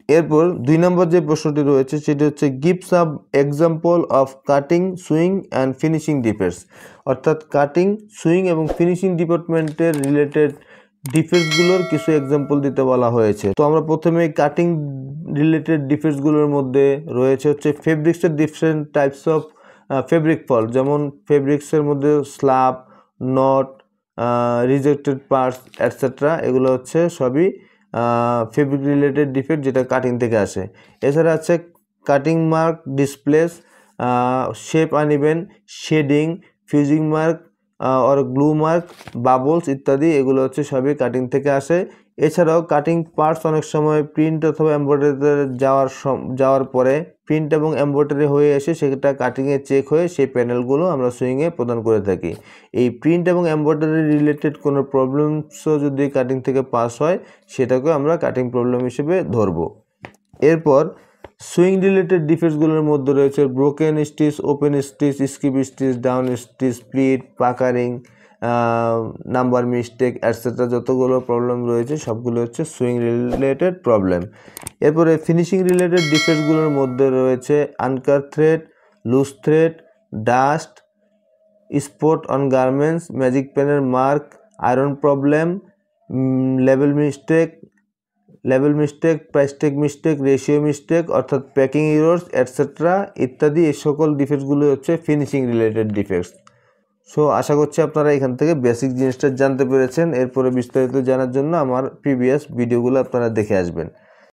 এরপর 2 নম্বর যে প্রশ্নটি রয়েছে সেটি হচ্ছে give some example of cutting, swing and finishing defects, অর্থাৎ কাটিং, সুইং এবং ফিনিশিং ডিপার্টমেন্টের রিলেটেড ডিফেক্টসগুলোর কিছু এক্সাম্পল দিতে বলা হয়েছে। তো আমরা প্রথমে কাটিং রিলেটেড ডিফেক্টসগুলোর মধ্যে রয়েছে হচ্ছে ফেব্রিক্সের different types of fabric fault, যেমন ফেব্রিক্সের মধ্যে slub, knot, rejected parts etcetera, এগুলো হচ্ছে সবই ফেব্রিক রিলেটেড ডিফেক্ট যেটা কাটিং থেকে আসে। এছাড়া আছে cutting mark, displace, shape uneven, shading, fusing mark or glue mark, bubbles ইত্যাদি, এগুলো হচ্ছে সবই কাটিং থেকে আসে। এছাড়াও কাটিং পার্টস অনেক সময় প্রিন্ট অথবা এমব্রয়ডারিতে যাওয়ার পরে প্রিন্ট এবং এমব্রয়ডারি হয়ে এসে সেটা কাটিংয়ে চেক হয়ে সেই প্যানেলগুলো আমরা সুইংয়ে প্রদান করে থাকি। এই প্রিন্ট এবং এমব্রয়ডারি রিলেটেড কোনো প্রবলেমসও যদি কাটিং থেকে পাস হয় সেটাকে আমরা কাটিং প্রবলেম হিসেবে ধরবো। এরপর সুইং রিলেটেড ডিফেক্টসগুলোর মধ্যে রয়েছে broken stitch, open stitch, skip stitch, down stitch, split, puckering, number mistake etcetera, যতগুলো প্রবলেম রয়েছে সবগুলো হচ্ছে সুইং রিলেটেড প্রবলেম। এরপরে ফিনিশিং রিলেটেড ডিফেক্টসগুলোর মধ্যে রয়েছে uncut thread, loose thread, dust, spot on garments, magic পেনের mark, iron problem, level mistake, price tag mistake, ratio mistake অর্থাৎ প্যাকিং ইরর্স অ্যাটসেট্রা ইত্যাদি, এই সকল ডিফেক্টসগুলো হচ্ছে ফিনিশিং রিলেটেড ডিফেক্টস। সো আশা করছি আপনারা এখান থেকে বেসিক জিনিসটা জানতে পেরেছেন। এরপরে বিস্তারিত জানার জন্য আমার প্রিভিয়াস ভিডিওগুলো আপনারা দেখে আসবেন।